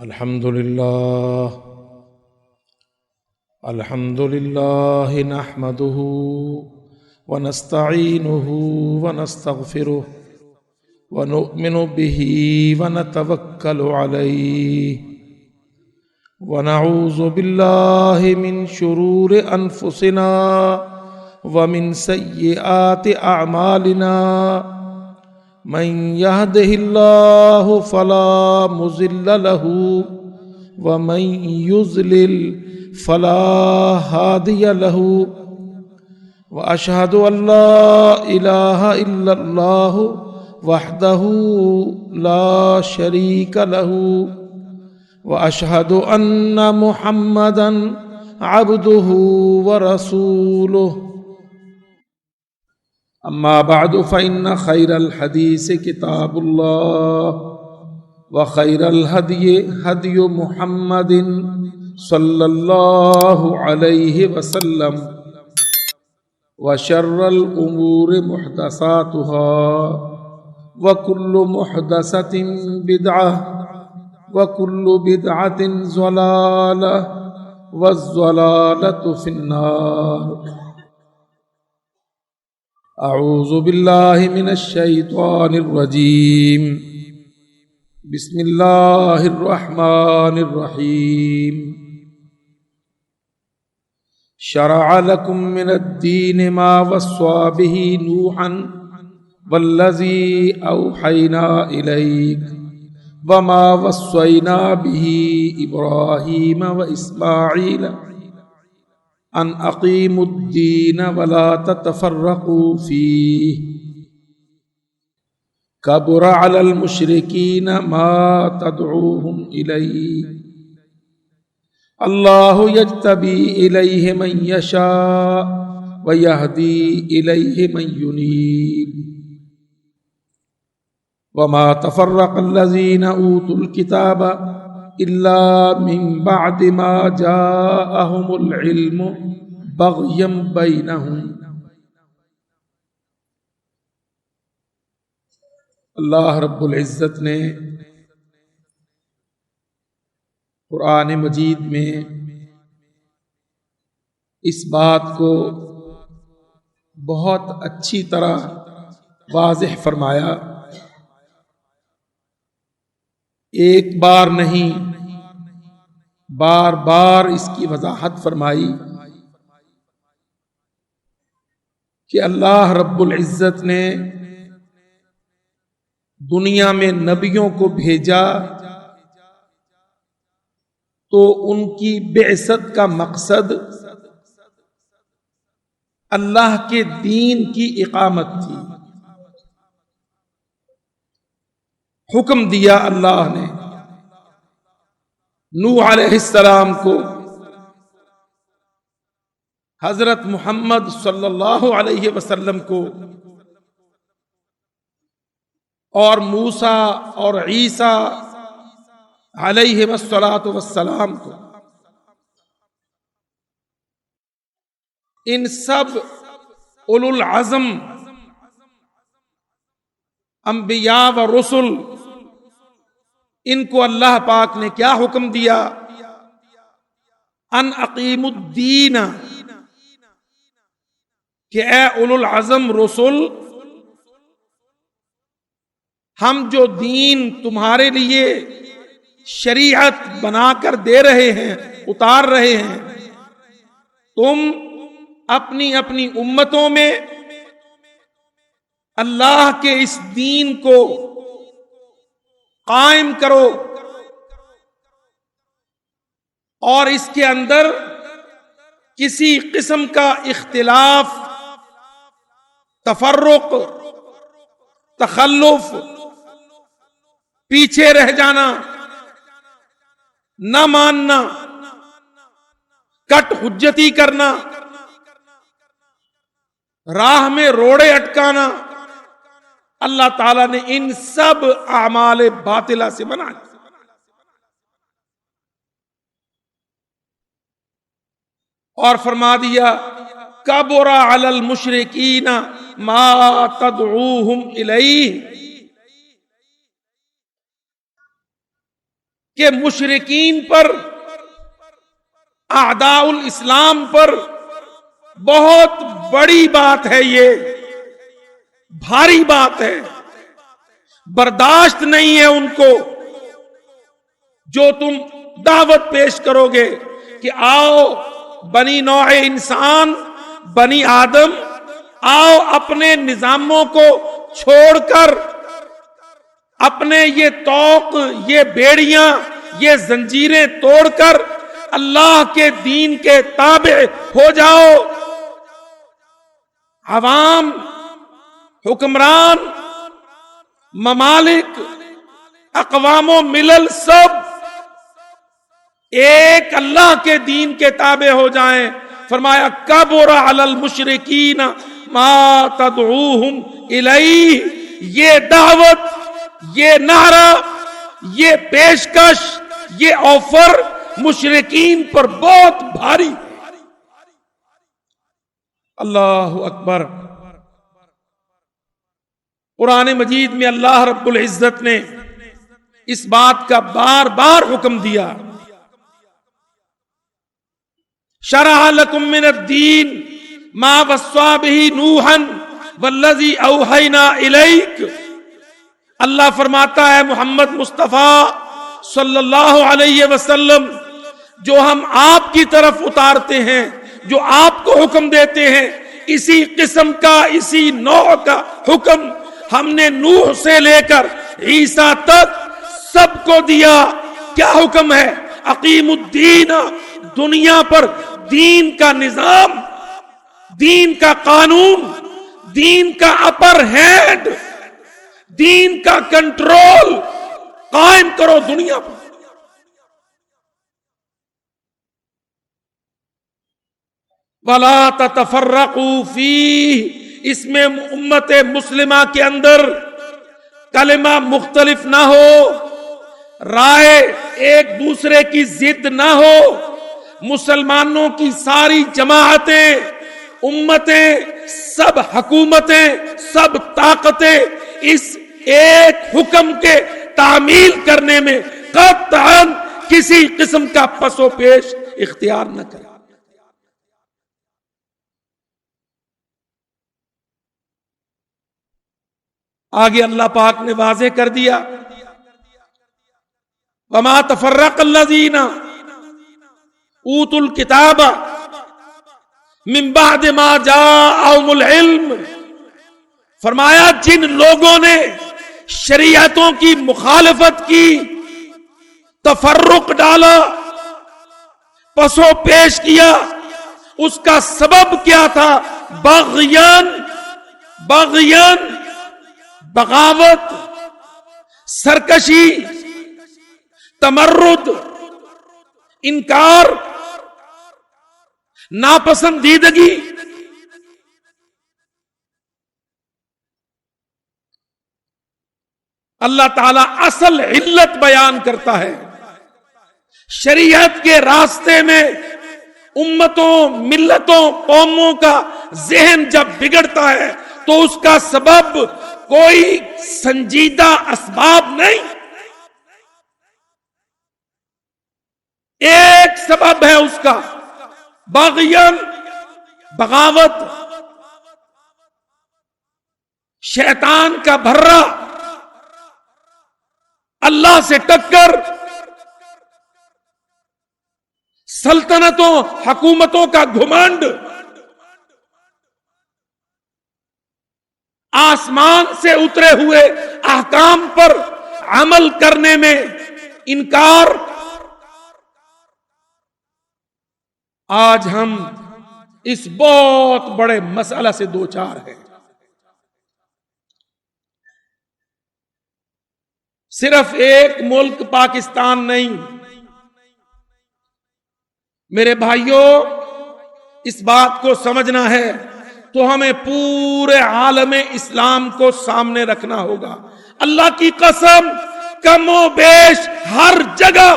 الحمد لله نحمده ونستعينه ونستغفره ونؤمن به ونتوكل عليه ونعوذ بالله من شرور أنفسنا ومن سيئات أعمالنا من يهده الله فلا مضل له ومن يضلل فلا هادي له وأشهد أن لا إله إلا الله وحده لا شريك له وأشهد أن محمدا عبده ورسوله أما بعد فإن خير الحديث كتاب الله وخير الهدي هدي محمد صلى الله عليه وسلم وشر الأمور محدثاتها وكل محدثة بدعة وكل بدعة ضلالة والضلالة في النار. اعوذ باللہ من الشیطان الرجیم بسم اللہ الرحمن الرحیم شرع لکم من الدین ما وصى به نوحا والذی اوحینا الیک وما وصینا به ابراہیم واسماعیل ان اقیموا الدین ولا تتفرقوا فیہ کبر علی المشرکین ما تدعوہم الیہ اللہ یجتبی الیہ من یشاء ویہدی الیہ من ینیب وما تفرق الذین اوتوا الکتاب الا من بعد ما جاءهم العلم بغیا بینہم. اللہ رب العزت نے قرآن مجید میں اس بات کو بہت اچھی طرح واضح فرمایا. ایک بار نہیں بار بار اس کی وضاحت فرمائی کہ اللہ رب العزت نے دنیا میں نبیوں کو بھیجا تو ان کی بعثت کا مقصد اللہ کے دین کی اقامت تھی. حکم دیا اللہ نے نوح علیہ السلام کو، حضرت محمد صلی اللہ علیہ وسلم کو، اور موسیٰ اور عیسیٰ علیہ السلام کو. ان سب اولو العزم انبیاء و رسل، ان کو اللہ پاک نے کیا حکم دیا؟ ان اقیموا الدین، کہ اے اولو العزم رسل، ہم جو دین تمہارے لیے شریعت بنا کر دے رہے ہیں، اتار رہے ہیں، تم اپنی اپنی امتوں میں اللہ کے اس دین کو قائم کرو اور اس کے اندر کسی قسم کا اختلاف، تفرق، تخلف، پیچھے رہ جانا، نہ ماننا، کٹ حجتی کرنا، راہ میں روڑے اٹکانا، اللہ تعالیٰ نے ان سب اعمال باطلہ سے منع کیا. اور فرما دیا کبر علی المشرکین ما تدعوہم الیہ، کہ مشرکین پر، اعداء الاسلام پر بہت بڑی بات ہے، یہ بھاری بات ہے، برداشت نہیں ہے ان کو جو تم دعوت پیش کرو گے کہ آؤ بنی نوع انسان، بنی آدم، آؤ اپنے نظاموں کو چھوڑ کر، اپنے یہ توق، یہ بیڑیاں، یہ زنجیریں توڑ کر اللہ کے دین کے تابع ہو جاؤ۔ عوام، حکمران، ممالک، اقوام و ملل سب ایک اللہ کے دین کے تابع ہو جائیں۔ فرمایا کبر علی المشرکین ما تدعوہم الیہ، یہ دعوت، یہ نعرہ، یہ پیشکش، یہ آفر مشرکین پر بہت بھاری۔ اللہ اکبر۔ قرآن مجید میں اللہ رب العزت نے اس بات کا بار بار حکم دیا، شرع لکم من الدین ما وصى به نوحا والذی اوحینا الیک۔ اللہ فرماتا ہے محمد مصطفیٰ صلی اللہ علیہ وسلم، جو ہم آپ کی طرف اتارتے ہیں، جو آپ کو حکم دیتے ہیں، اسی قسم کا، اسی نوع کا حکم ہم نے نوح سے لے کر عیسیٰ تک سب کو دیا۔ کیا حکم ہے؟ اقیم الدین، دنیا پر دین کا نظام، دین کا قانون، دین کا اپر ہینڈ، دین کا کنٹرول قائم کرو دنیا پر۔ وَلَا تَتَفَرَّقُوا فِيهِ، اس میں امت مسلمہ کے اندر کلمہ مختلف نہ ہو، رائے ایک دوسرے کی ضد نہ ہو۔ مسلمانوں کی ساری جماعتیں، امتیں، سب حکومتیں، سب طاقتیں اس ایک حکم کے تعمیل کرنے میں قطعاً کسی قسم کا پس و پیش اختیار نہ کریں۔ آگے اللہ پاک نے واضح کر دیا، وَمَا تَفَرَّقَ الَّذِينَ أُوتُوا الْكِتَابَ مِن بَعْدِ مَا جَاءَهُمُ الْعِلْمُ، فرمایا جن لوگوں نے شریعتوں کی مخالفت کی، تفرق ڈالا، پس و پیش کیا، اس کا سبب کیا تھا؟ بغیان، بغاوت، سرکشی، تمرد، انکار، ناپسندیدگی۔ اللہ تعالیٰ اصل علت بیان کرتا ہے۔ شریعت کے راستے میں امتوں، ملتوں، قوموں کا ذہن جب بگڑتا ہے تو اس کا سبب کوئی سنجیدہ اسباب نہیں، ایک سبب ہے اس کا، باغیان، بغاوت، شیطان کا بھرا، اللہ سے ٹکر، سلطنتوں، حکومتوں کا گھمنڈ، آسمان سے اترے ہوئے احکام پر عمل کرنے میں انکار۔ آج ہم اس بہت بڑے مسئلہ سے دوچار ہیں۔ صرف ایک ملک پاکستان نہیں، میرے بھائیوں، اس بات کو سمجھنا ہے تو ہمیں پورے عالم اسلام کو سامنے رکھنا ہوگا۔ اللہ کی قسم، کم و بیش ہر جگہ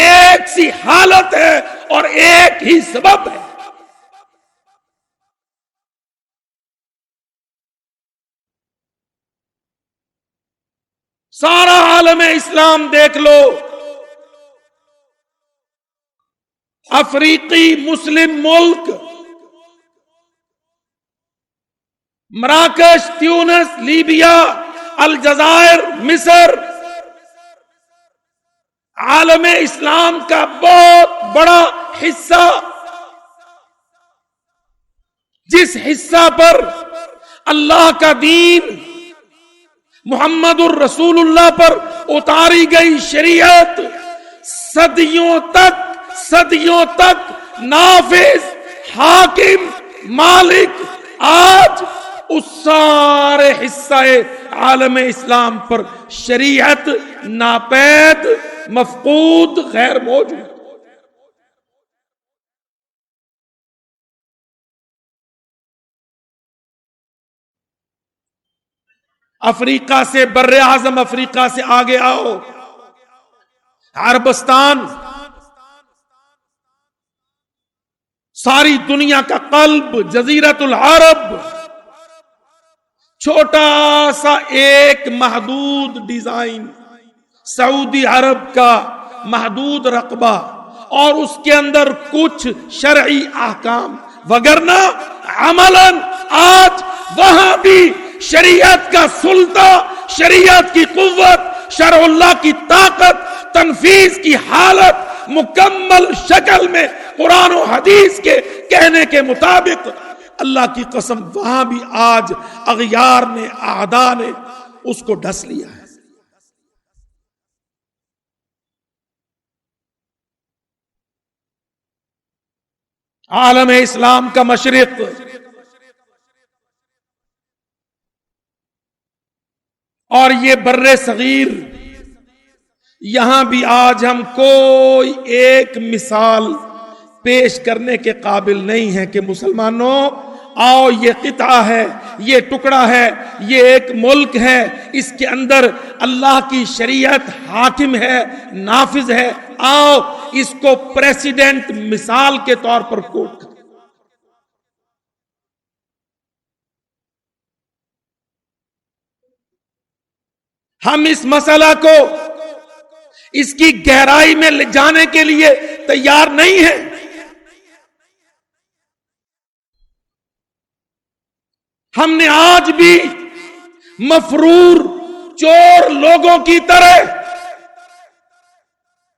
ایک سی حالت ہے اور ایک ہی سبب ہے۔ سارا عالم اسلام دیکھ لو، افریقی مسلم ملک مراکش، تیونس، لیبیا، الجزائر، مصر عالم اسلام کا بہت بڑا حصہ، جس حصہ پر اللہ کا دین، محمد الرسول اللہ پر اتاری گئی شریعت صدیوں تک نافذ، حاکم، مالک، آج اس سارے حصہ عالم اسلام پر شریعت ناپید، مفقود، غیر موجود۔ افریقہ سے، بر اعظم افریقہ سے آگے آؤ، عربستان، ساری دنیا کا قلب، جزیرۃ العرب، چھوٹا سا ایک محدود ڈیزائن، سعودی عرب کا محدود رقبہ، اور اس کے اندر کچھ شرعی احکام، وگرنہ عملاً آج وہاں بھی شریعت کا سلطہ، شریعت کی قوت، شرع اللہ کی طاقت، تنفیذ کی حالت مکمل شکل میں قرآن و حدیث کے کہنے کے مطابق، اللہ کی قسم وہاں بھی آج اغیار نے، اعداء نے اس کو ڈھس لیا ہے۔ عالم اسلام کا مشرق اور یہ بر صغیر، یہاں بھی آج ہم کوئی ایک مثال پیش کرنے کے قابل نہیں ہیں کہ مسلمانوں آؤ، یہ قطعہ ہے، یہ ٹکڑا ہے، یہ ایک ملک ہے، اس کے اندر اللہ کی شریعت حاکم ہے، نافذ ہے، آؤ اس کو پریسیڈنٹ مثال کے طور پر کوٹ کریں۔ ہم اس مسئلہ کو، اس کی گہرائی میں لے جانے کے لیے تیار نہیں ہیں۔ ہم نے آج بھی مفرور چور لوگوں کی طرح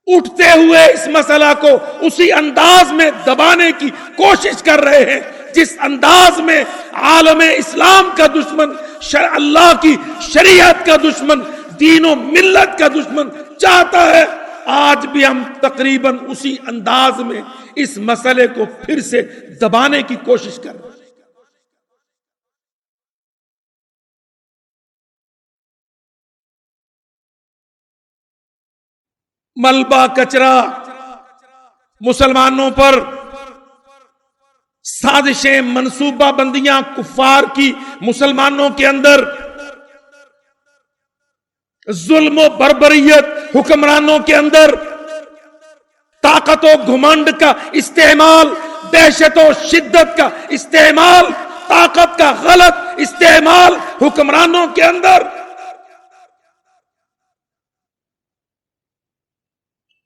اٹھتے ہوئے اس مسئلہ کو اسی انداز میں دبانے کی کوشش کر رہے ہیں جس انداز میں عالم اسلام کا دشمن، اللہ کی شریعت کا دشمن، دین و ملت کا دشمن چاہتا ہے۔ آج بھی ہم تقریباً اسی انداز میں اس مسئلے کو پھر سے دبانے کی کوشش کر رہے ہیں۔ ملبہ کچرا، مسلمانوں پر سازشیں، منصوبہ بندیاں کفار کی، مسلمانوں کے اندر ظلم و بربریت، حکمرانوں کے اندر طاقت و گھمنڈ کا استعمال، دہشت و شدت کا استعمال، طاقت کا غلط استعمال حکمرانوں کے اندر،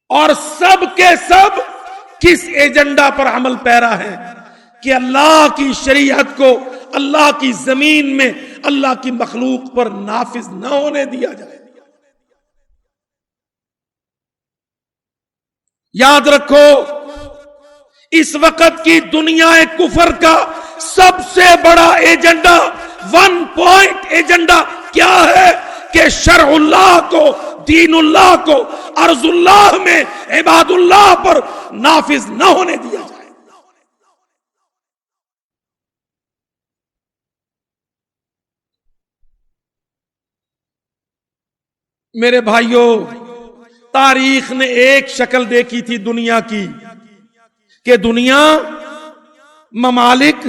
اور سب کے سب کس ایجنڈا پر عمل پیرا ہے کہ اللہ کی شریعت کو اللہ کی زمین میں اللہ کی مخلوق پر نافذ نہ ہونے دیا جائے۔ یاد رکھو، اس وقت کی دنیا کفر کا سب سے بڑا ایجنڈا، 1 پوائنٹ ایجنڈا کیا ہے کہ شرع اللہ کو، دین اللہ کو ارض اللہ میں عباد اللہ پر نافذ نہ ہونے دیا جائے۔ میرے بھائیوں، تاریخ نے ایک شکل دیکھی تھی دنیا کی کہ دنیا، ممالک،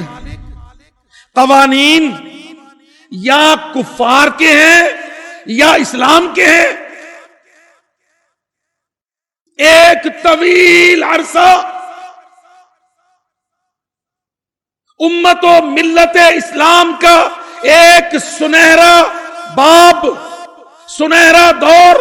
قوانین یا کفار کے ہیں یا اسلام کے ہیں۔ ایک طویل عرصہ امت و ملت اسلام کا ایک سنہرا باب، سنہرا دور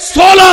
16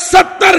70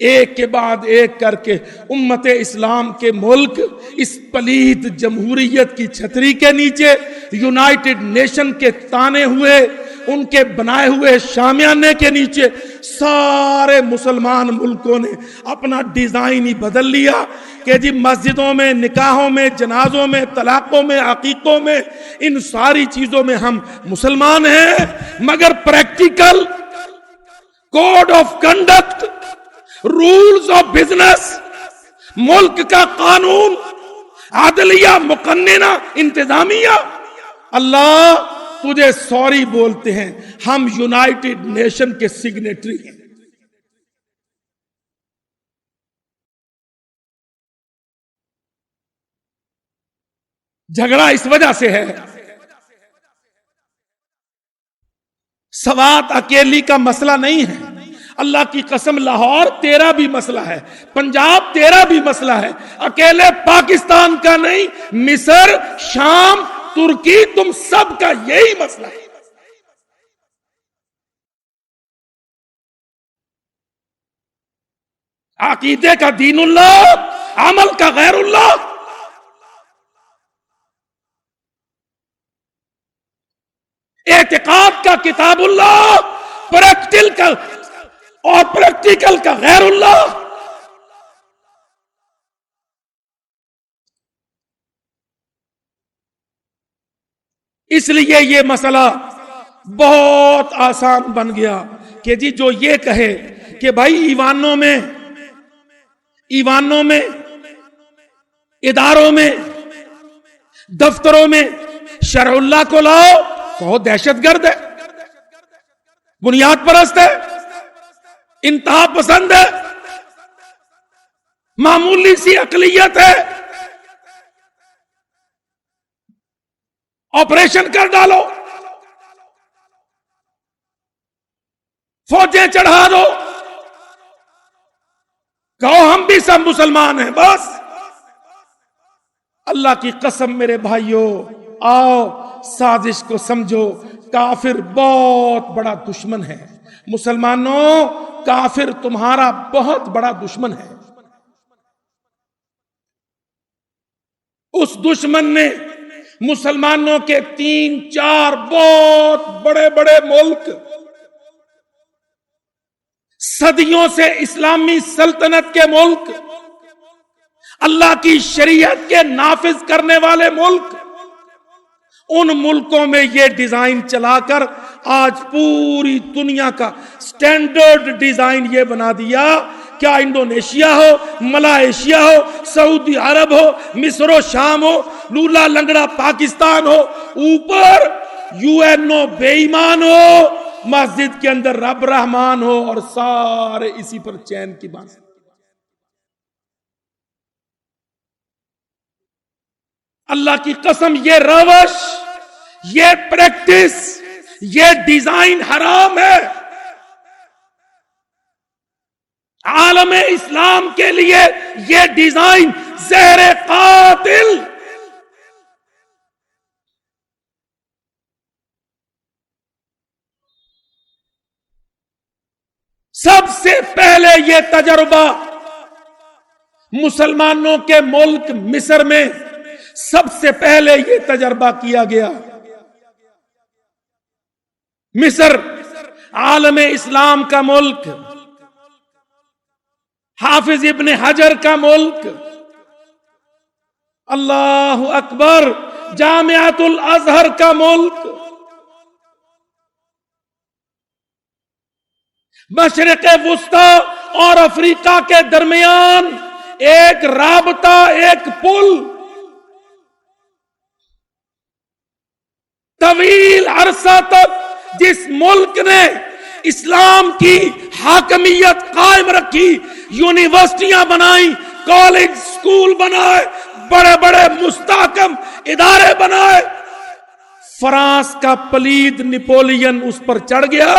ایک کے بعد ایک کر کے امت اسلام کے ملک اس پلید جمہوریت کی چھتری کے نیچے یونائٹڈ نیشن کے تانے ہوئے ان کے بنائے ہوئے شامیانے کے نیچے سارے مسلمان ملکوں نے اپنا ڈیزائن ہی بدل لیا کہ جی مسجدوں میں، نکاحوں میں، جنازوں میں، طلاقوں میں، عقیقوں میں، ان ساری چیزوں میں ہم مسلمان ہیں، مگر practical code of conduct, rules of business, ملک کا قانون، عدلیہ، مقننہ، انتظامیہ، اللہ تجھے سوری بولتے ہیں، ہم یونائٹڈ نیشن کے سگنیٹری ہیں۔ جھگڑا اس وجہ سے ہے، سوات اکیلی کا مسئلہ نہیں ہے، اللہ کی قسم لاہور تیرا بھی مسئلہ ہے، پنجاب تیرا بھی مسئلہ ہے، اکیلے پاکستان کا نہیں، مصر، شام، ترکی، تم سب کا یہی مسئلہ ہے۔ عقیدے کا دین اللہ، عمل کا غیر اللہ۔ اعتقاد کا کتاب اللہ، پریکٹیکل کا غیر اللہ۔ اس لیے یہ مسئلہ بہت آسان بن گیا کہ جی جو یہ کہے کہ بھائی ایوانوں میں، اداروں میں، دفتروں میں شرع اللہ کو لاؤ، کہو دہشت گرد ہے، بنیاد پرست ہے، انتہا پسند ہے، معمولی سی اقلیت ہے، آپریشن کر ڈالو، فوجیں چڑھا دو، کہو ہم بھی سب مسلمان ہیں، بس۔ اللہ کی قسم میرے بھائیوں، آؤ سازش کو سمجھو، کافر بہت بڑا دشمن ہے، مسلمانوں کافر تمہارا بہت بڑا دشمن ہے۔ اس دشمن نے مسلمانوں کے 3-4 بہت بڑے بڑے ملک، صدیوں سے اسلامی سلطنت کے ملک، اللہ کی شریعت کے نافذ کرنے والے ملک، ان ملکوں میں یہ ڈیزائن چلا کر آج پوری دنیا کا سٹینڈرڈ ڈیزائن یہ بنا دیا، کیا انڈونیشیا ہو، ملائیشیا ہو، سعودی عرب ہو، مصر و شام ہو، لولا لنگڑا پاکستان ہو، اوپر یو این او بے ایمان ہو، مسجد کے اندر رب رحمان ہو، اور سارے اسی پر چین کی بات۔ اللہ کی قسم یہ روش، یہ پریکٹس، یہ ڈیزائن حرام ہے۔ عالم اسلام کے لیے یہ ڈیزائن زہر قاتل۔ سب سے پہلے یہ تجربہ مسلمانوں کے ملک مصر میں سب سے پہلے یہ تجربہ کیا گیا۔ مصر عالم اسلام کا ملک، حافظ ابن حجر کا ملک، اللہ اکبر، جامعۃ الازہر کا ملک، مشرق وسطی اور افریقہ کے درمیان ایک رابطہ، ایک پل، طویل عرصہ تک جس ملک نے اسلام کی حاکمیت قائم رکھی، یونیورسٹیاں بنائیں، کالج سکول بنائے، بڑے بڑے مستحکم ادارے بنائے، فرانس کا پلید نپولین اس پر چڑھ گیا،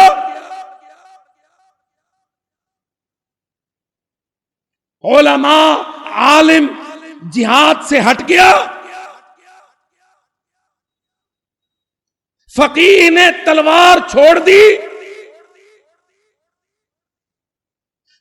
علماء عالم جہاد سے ہٹ گیا، فقیہ نے تلوار چھوڑ دی،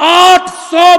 800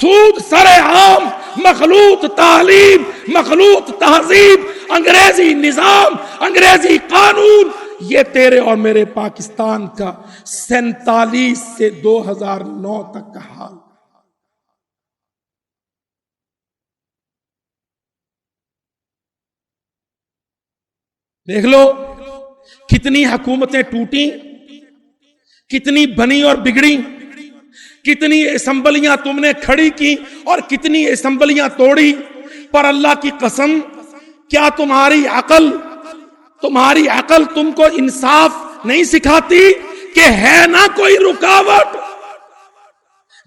سود سر عام، مخلوط تعلیم، مخلوط تہذیب، انگریزی نظام، انگریزی قانون، یہ تیرے اور میرے پاکستان کا 47 سے 2009 تک کا حال۔ دیکھ لو کتنی حکومتیں ٹوٹی، کتنی بنی اور بگڑی، کتنی اسمبلیاں تم نے کھڑی کی اور کتنی اسمبلیاں توڑی، پر اللہ کی قسم کیا تمہاری عقل تم کو انصاف نہیں سکھاتی کہ ہے نا کوئی رکاوٹ؟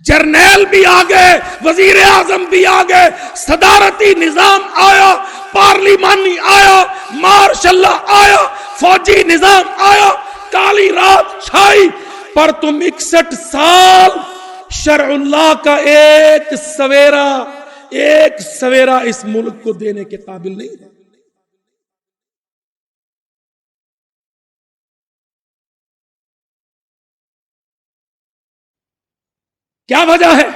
جرنیل بھی آ گئے، وزیر اعظم بھی آ گئے، صدارتی نظام آیا، پارلیمانی آیا، مارشل لاء آیا، فوجی نظام آیا، کالی رات چھائی، پر تم 61 سال شرع اللہ کا ایک سویرا اس ملک کو دینے کے قابل نہیں ہے۔ کیا وجہ ہے؟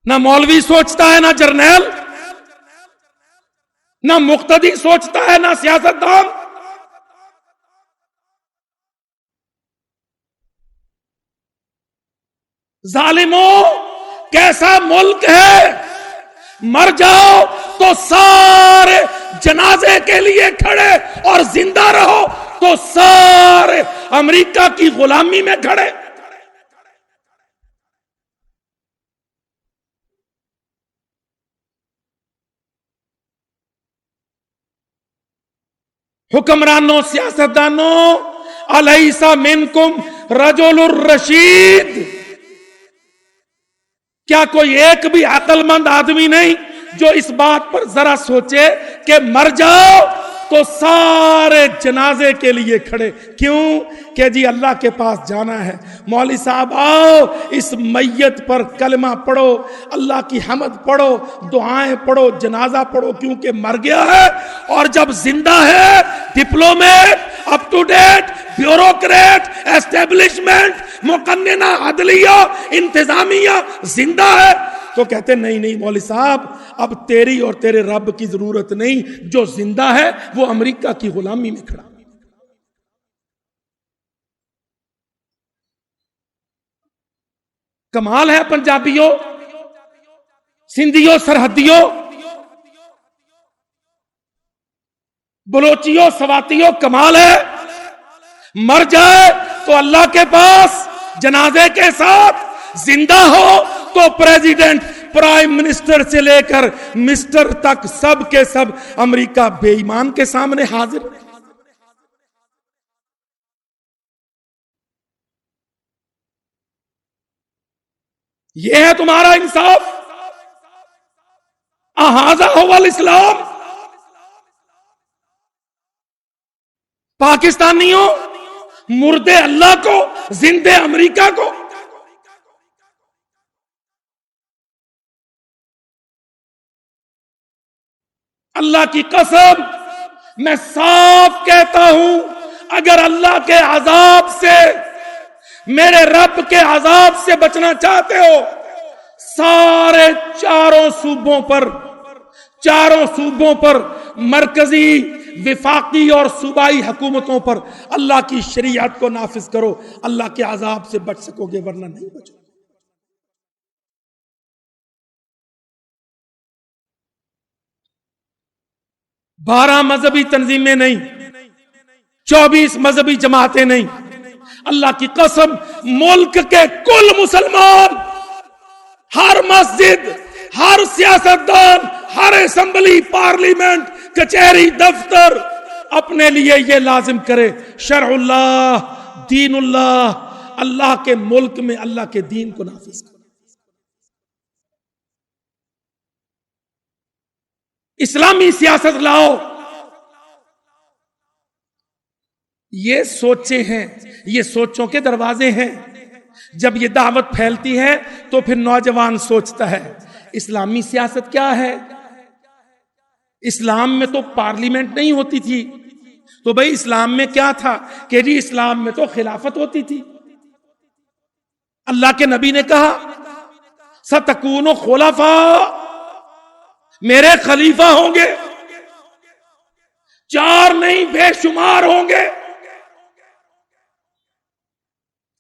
نہ مولوی سوچتا ہے، نہ جرنیل، نہ مقتدی سوچتا ہے، نہ سیاستدان۔ ظالموں، کیسا ملک ہے؟ مر جاؤ تو سارے جنازے کے لیے کھڑے، اور زندہ رہو تو سارے امریکہ کی غلامی میں کھڑے۔ حکمرانوں، سیاستدانوں، الیس منکم رجل الرشید، کیا کوئی ایک بھی عقل مند آدمی نہیں جو اس بات پر ذرا سوچے کہ مر جاؤ تو سارے جنازے کے لیے کھڑے؟ کیوں کہ جی اللہ کے پاس جانا ہے۔ مولوی صاحب آؤ، اس میت پر کلمہ پڑھو، اللہ کی حمد پڑھو، دعائیں پڑھو، جنازہ پڑھو، کیونکہ مر گیا ہے۔ اور جب زندہ ہے، diplomat, up to date, bureaucrat, establishment, مقننہ عدلیہ، انتظامیہ زندہ ہے، تو کہتے نہیں مولوی صاحب، اب تیری اور تیرے رب کی ضرورت نہیں، جو زندہ ہے وہ امریکہ کی غلامی میں کھڑا۔ کمال ہے پنجابیوں، سندھیوں، سرحدیوں، بلوچیوں، سواتیوں، کمال ہے۔ مر جائے تو اللہ کے پاس جنازے کے ساتھ، زندہ ہو تو پریزیڈنٹ، پرائم منسٹر سے لے کر مسٹر تک سب کے سب امریکہ بے ایمان کے سامنے حاضر۔ یہ ہے تمہارا انصاف؟ اہذا هو الاسلام؟ پاکستانیوں، مردے اللہ کو، زندے امریکہ کو۔ اللہ کی قسم میں صاف کہتا ہوں، اگر اللہ کے عذاب سے، میرے رب کے عذاب سے بچنا چاہتے ہو، سارے چاروں صوبوں پر مرکزی، وفاقی اور صوبائی حکومتوں پر اللہ کی شریعت کو نافذ کرو، اللہ کے عذاب سے بچ سکو گے، ورنہ نہیں بچو۔ بارہ مذہبی تنظیمیں نہیں، 24 مذہبی جماعتیں نہیں، اللہ کی قسم ملک کے کل مسلمان، ہر مسجد، ہر سیاستدان، ہر اسمبلی، پارلیمنٹ، کچہری، دفتر اپنے لیے یہ لازم کرے، شرع اللہ، دین اللہ، اللہ کے ملک میں اللہ کے دین کو نافذ کرے۔ اسلامی سیاست لاؤ۔ یہ سوچیں ہیں، یہ سوچوں کے دروازے ہیں۔ جب یہ دعوت پھیلتی ہے تو پھر نوجوان سوچتا ہے اسلامی سیاست کیا ہے؟ اسلام میں تو پارلیمنٹ نہیں ہوتی تھی، تو بھئی اسلام میں کیا تھا؟ کہ جی اسلام میں تو خلافت ہوتی تھی۔ اللہ کے نبی نے کہا ستکون خلفا، میرے خلیفہ ہوں گے، 4 نہیں بے شمار ہوں گے۔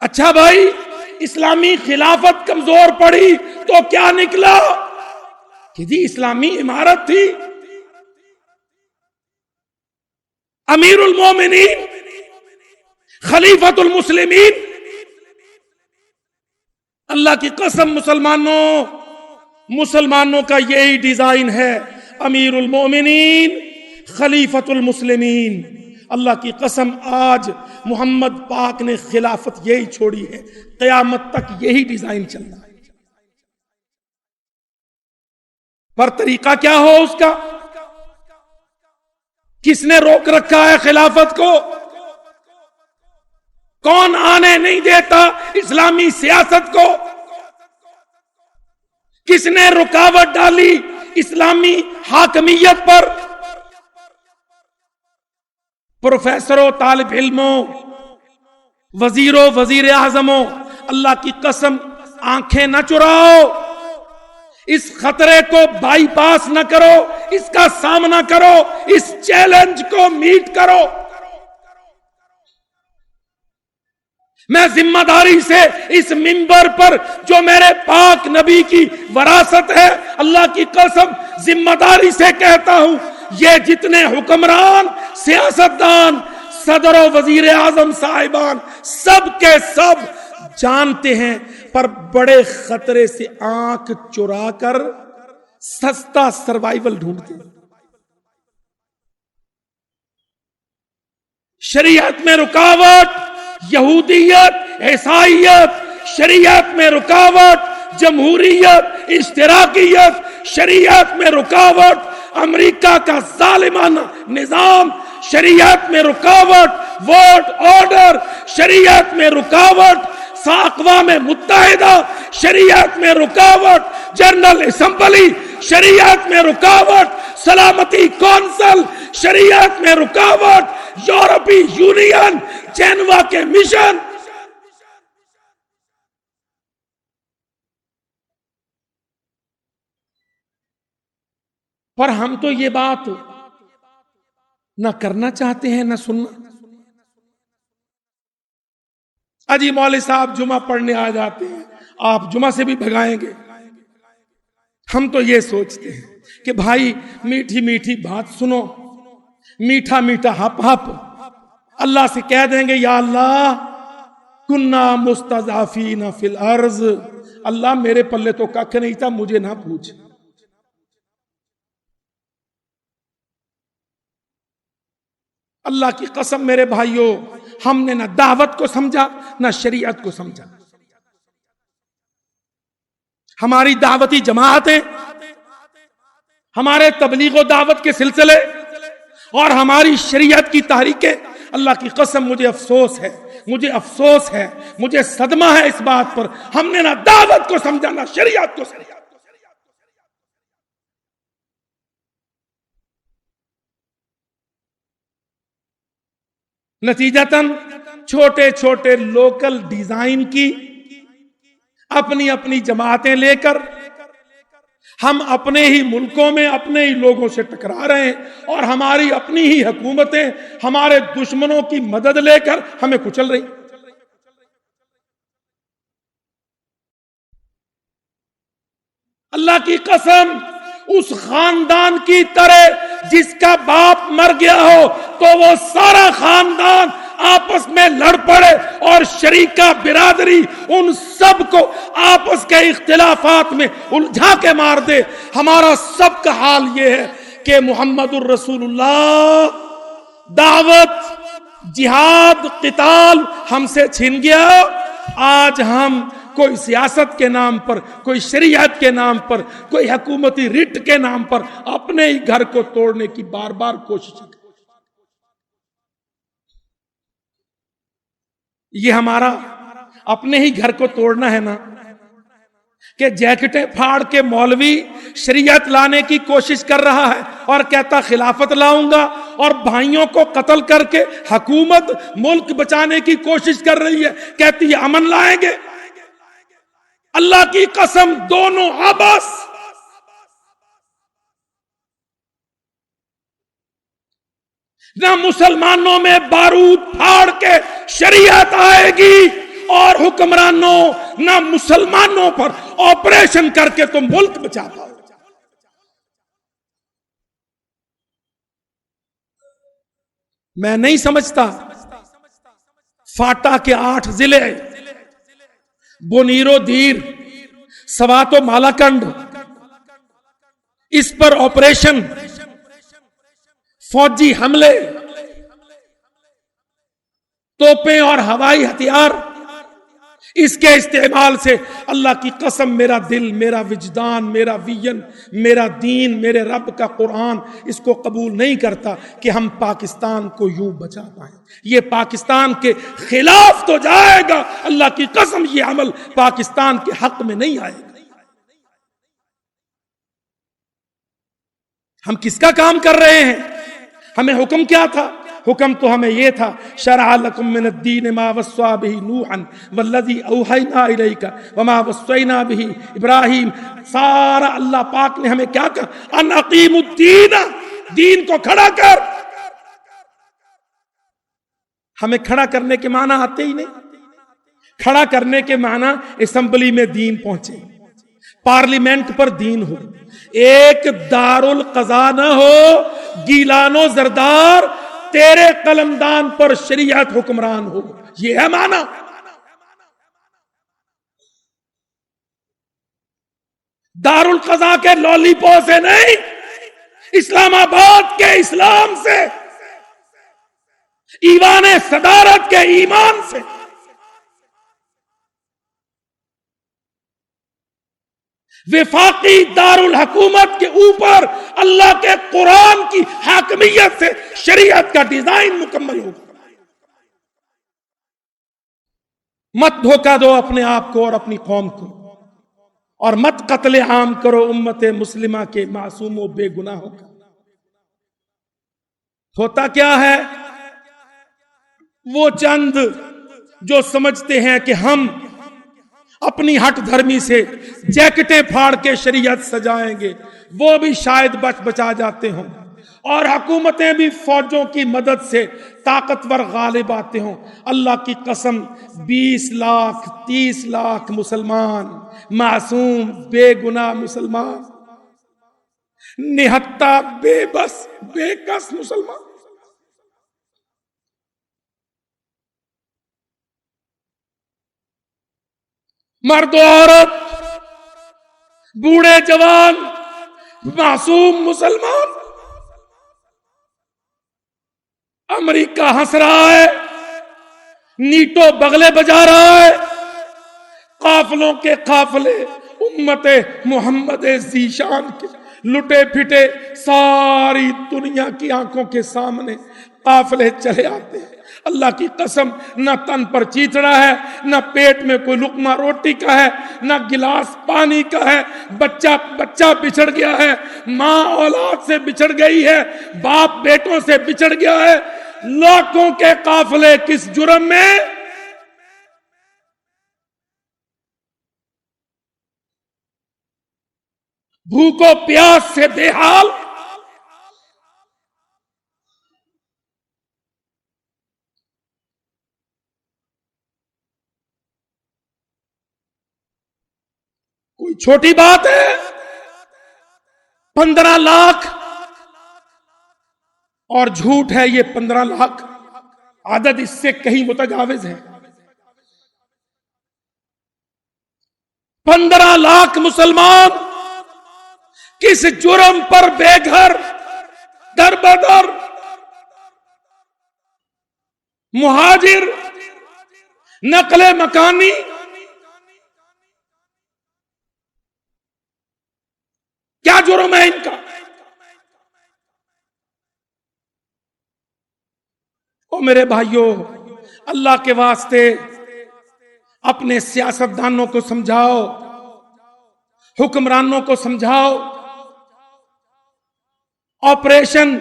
اچھا بھائی، اسلامی خلافت کمزور پڑی تو کیا نکلا کہ جی اسلامی عمارت تھی، امیر المومنین، خلیفۃ المسلمین۔ اللہ کی قسم مسلمانوں کا یہی ڈیزائن ہے، امیر المومنین، خلیفۃ المسلمین۔ اللہ کی قسم آج محمد پاک نے خلافت یہی چھوڑی ہے، قیامت تک یہی ڈیزائن چل رہا ہے۔ پر طریقہ کیا ہو اس کا؟ کس نے روک رکھا ہے خلافت کو؟ کون آنے نہیں دیتا اسلامی سیاست کو؟ کس نے رکاوٹ ڈالی اسلامی حاکمیت پر؟ پروفیسروں، طالب علموں، وزیروں، وزیر اعظموں، اللہ کی قسم آنکھیں نہ چراؤ، اس خطرے کو بائی پاس نہ کرو، اس کا سامنا کرو، اس چیلنج کو میٹ کرو۔ میں ذمہ داری سے اس منبر پر جو میرے پاک نبی کی وراثت ہے، اللہ کی قسم ذمہ داری سے کہتا ہوں، یہ جتنے حکمران، سیاستدان، صدر و وزیر اعظم صاحبان، سب کے سب جانتے ہیں، پر بڑے خطرے سے آنکھ چرا کر سستا سروائیول ڈھونڈتے ہیں۔ شریعت میں رکاوٹ یہودیت، عیسائیت، شریعت میں رکاوٹ جمہوریت، اشتراکیت، شریعت میں رکاوٹ امریکہ کا ظالمانہ نظام، شریعت میں رکاوٹ ووٹ آرڈر، شریعت میں رکاوٹ اقوام متحدہ، شریعت میں رکاوٹ جنرل اسمبلی، شریعت میں رکاوٹ سلامتی کونسل، شریعت میں رکاوٹ یورپی یونین، جنیوا کے مشن۔ پر ہم تو یہ بات نہ کرنا چاہتے ہیں نہ سننا۔ اجی مولوی صاحب جمعہ پڑھنے آ جاتے ہیں، آپ جمعہ سے بھی بھگائیں گے۔ ہم تو یہ سوچتے ہیں کہ بھائی میٹھی میٹھی بات سنو، میٹھا میٹھا ہپ ہپ، اللہ سے کہہ دیں گے یا اللہ کنا مستضعفین فی الارض، اللہ میرے پلے تو ککھ نہیں تھا، مجھے نہ پوچھ۔ اللہ کی قسم میرے بھائیوں، ہم نے نہ دعوت کو سمجھا نہ شریعت کو سمجھا۔ ہماری دعوتی جماعتیں، ہمارے تبلیغ و دعوت کے سلسلے اور ہماری شریعت کی تحریکیں، اللہ کی قسم مجھے افسوس ہے، مجھے صدمہ ہے اس بات پر، ہم نے نہ دعوت کو سمجھا نہ شریعت کو سمجھا۔ نتیجتاً چھوٹے چھوٹے لوکل ڈیزائن کی اپنی اپنی جماعتیں لے کر ہم اپنے ہی ملکوں میں اپنے ہی لوگوں سے ٹکرا رہے ہیں، اور ہماری اپنی ہی حکومتیں ہمارے دشمنوں کی مدد لے کر ہمیں کچل رہی۔ اللہ کی قسم اس خاندان کی طرح جس کا باپ مر گیا ہو تو وہ سارا خاندان آپس میں لڑ پڑے اور شریکہ برادری ان سب کو آپس کے اختلافات میں الجھا کے مار دے۔ ہمارا سب کا حال یہ ہے کہ محمد الرسول اللہ دعوت، جہاد، قتال ہم سے چھن گیا۔ آج ہم کوئی سیاست کے نام پر، کوئی شریعت کے نام پر، کوئی حکومتی رٹ کے نام پر اپنے ہی گھر کو توڑنے کی بار بار کوشش کرتے۔ یہ ہمارا اپنے ہی گھر کو توڑنا ہے نا، کہ جیکٹیں پھاڑ کے مولوی شریعت لانے کی کوشش کر رہا ہے اور کہتا خلافت لاؤں گا، اور بھائیوں کو قتل کر کے حکومت ملک بچانے کی کوشش کر رہی ہے، کہتی ہے امن لائیں گے۔ اللہ کی قسم دونوں آبس. نہ مسلمانوں میں بارود پھاڑ کے شریعت آئے گی اور حکمرانوں نہ مسلمانوں پر آپریشن کر کے تم ملک بچا پاؤ. میں نہیں سمجھتا فاٹا کے 8 ضلع بونیرو دیر سواتو مالاکنڈ اس پر آپریشن فوجی حملے توپیں اور ہوائی ہتھیار اس کے استعمال سے اللہ کی قسم میرا دل میرا وجدان میرا ویژن میرا دین میرے رب کا قرآن اس کو قبول نہیں کرتا کہ ہم پاکستان کو یوں بچا پائیں. یہ پاکستان کے خلاف تو جائے گا. اللہ کی قسم یہ عمل پاکستان کے حق میں نہیں آئے گا. ہم کس کا کام کر رہے ہیں؟ ہمیں حکم کیا تھا؟ حکم تو ہمیں یہ تھا شرع لکم من الدین ما وصى به نوحا والذی اوحینا الیک وما وصینا به ابراہیم. سارا اللہ پاک نے ہمیں کیا کہا؟ ان اقیموا الدین، دین کو کھڑا کر. ہمیں کھڑا کرنے کے معنی آتے ہی نہیں. کھڑا کرنے کے معنی اسمبلی میں دین پہنچے، پارلیمنٹ پر دین ہو، ایک دارالقضا نہ ہو گیلان و زردار تیرے قلمدان پر شریعت حکمران ہو. یہ ہے معنی. دارالقضا کے لولی پو سے نہیں، اسلام آباد کے اسلام سے، ایوان صدارت کے ایمان سے. وفاقی دارالحکومت کے اوپر اللہ کے قرآن کی حاکمیت سے شریعت کا ڈیزائن مکمل ہوگا. مت دھوکہ دو اپنے آپ کو اور اپنی قوم کو، اور مت قتل عام کرو امت مسلمہ کے معصوم و بے گناہوں کا. ہوتا کیا ہے؟ وہ چند جو سمجھتے ہیں کہ ہم اپنی ہٹ دھرمی سے جیکٹیں پھاڑ کے شریعت سجائیں گے، وہ بھی شاید بچا جاتے ہوں، اور حکومتیں بھی فوجوں کی مدد سے طاقتور غالب آتے ہوں. اللہ کی قسم 20 لاکھ 30 لاکھ مسلمان، معصوم بے گناہ مسلمان، نہتا بے بس بے کس مسلمان، مرد و عورت، بوڑھے جوان، معصوم مسلمان. امریکہ ہنس رہا ہے، نیٹو بغلے بجا رہا ہے، قافلوں کے قافلے امت محمد ذیشان کے لٹے پھٹے ساری دنیا کی آنکھوں کے سامنے قافلے چلے آتے ہیں. اللہ کی قسم نہ تن پر چیتڑا ہے، نہ پیٹ میں کوئی لقمہ روٹی کا ہے، نہ گلاس پانی کا ہے. بچہ بچھڑ گیا ہے، ماں اولاد سے بچھڑ گئی ہے، باپ بیٹوں سے بچھڑ گیا ہے. لاکھوں کے قافلے کس جرم میں؟ بھوک و پیاس سے بے حال. کوئی چھوٹی بات ہے؟ 15 لاکھ اور جھوٹ ہے یہ 15 لاکھ، عدد اس سے کہیں متجاوز ہے. 15 لاکھ مسلمان کس جرم پر بے گھر در بدر مہاجر نقل مکانی کیا جرم ہے ان کا؟ او میرے بھائیوں، اللہ کے واسطے اپنے سیاستدانوں کو سمجھاؤ، حکمرانوں کو سمجھاؤ. آپریشن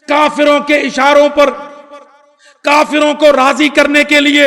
کافروں کے اشاروں پر کافروں کو راضی کرنے کے لیے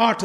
8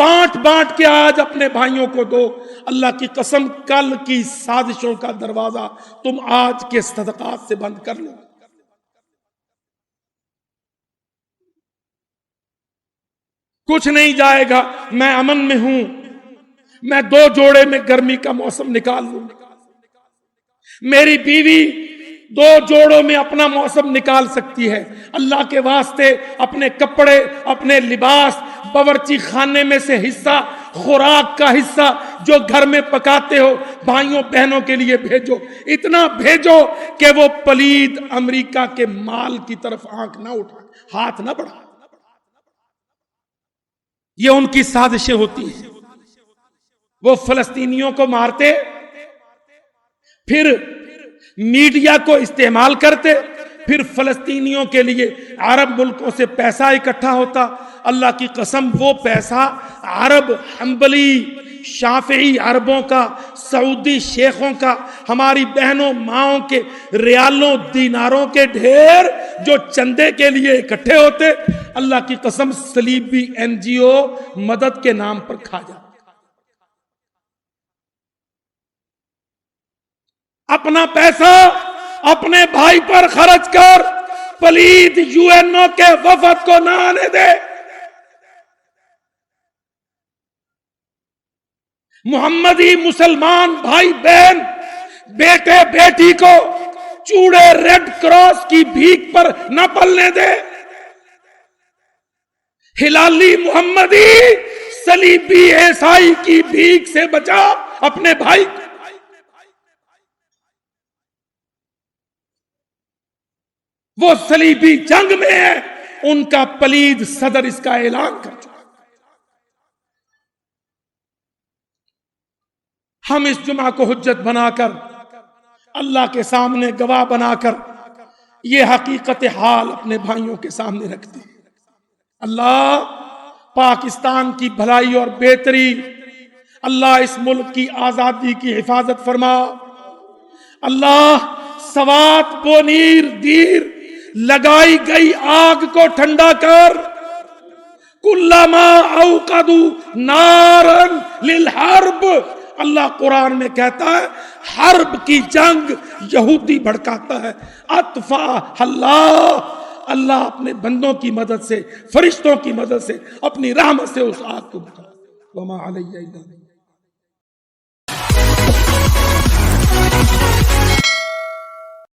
بانٹ بانٹ کے آج اپنے بھائیوں کو دو. اللہ کی قسم کل کی سازشوں کا دروازہ تم آج کے صدقات سے بند کر لو. کچھ نہیں جائے گا. میں امن میں ہوں. میں 2 جوڑے میں گرمی کا موسم نکال لوں. میری بیوی 2 جوڑوں میں اپنا موسم نکال سکتی ہے. اللہ کے واسطے اپنے کپڑے، اپنے لباس، باورچی خانے میں سے حصہ، خوراک کا حصہ جو گھر میں پکاتے ہو بھائیوں بہنوں کے لیے بھیجو. اتنا بھیجو کہ وہ پلید امریکہ کے مال کی طرف آنکھ نہ اٹھا، ہاتھ نہ بڑھا. یہ ان کی سازشیں ہوتی ہیں. وہ فلسطینیوں کو مارتے، پھر میڈیا کو استعمال کرتے، پھر فلسطینیوں کے لیے عرب ملکوں سے پیسہ اکٹھا ہوتا. اللہ کی قسم وہ پیسہ عرب، حنبلی، شافعی عربوں کا، سعودی شیخوں کا، ہماری بہنوں ماؤں کے ریالوں دیناروں کے ڈھیر جو چندے کے لیے اکٹھے ہوتے، اللہ کی قسم صلیبی NGO مدد کے نام پر کھا جاتے. اپنا پیسہ اپنے بھائی پر خرچ کر پلید UNO کے وفد کو نہ آنے دے. محمدی مسلمان بھائی بہن بیٹے بیٹی کو چوڑے ریڈ کراس کی بھیک پر نہ پلنے دے. ہلالی محمدی صلیبی عیسائی کی بھیک سے بچا اپنے بھائی کو. وہ صلیبی جنگ میں ہے، ان کا پلید صدر اس کا اعلان کر چکا. ہم اس جمعہ کو حجت بنا کر اللہ کے سامنے گواہ بنا کر یہ حقیقت حال اپنے بھائیوں کے سامنے رکھتے ہیں. اللہ پاکستان کی بھلائی اور بہتری، اللہ اس ملک کی آزادی کی حفاظت فرما. اللہ سوات بونیر دیر لگائی گئی آگ کو ٹھنڈا کر. کلما اوقدوا نارا للحرب، اللہ قرآن میں کہتا ہے حرب کی جنگ یہودی بھڑکاتا ہے. اطفا اللہ، اللہ اپنے بندوں کی مدد سے، فرشتوں کی مدد سے، اپنی رحمت سے اس آگ کو بجھا. وما علیہ الا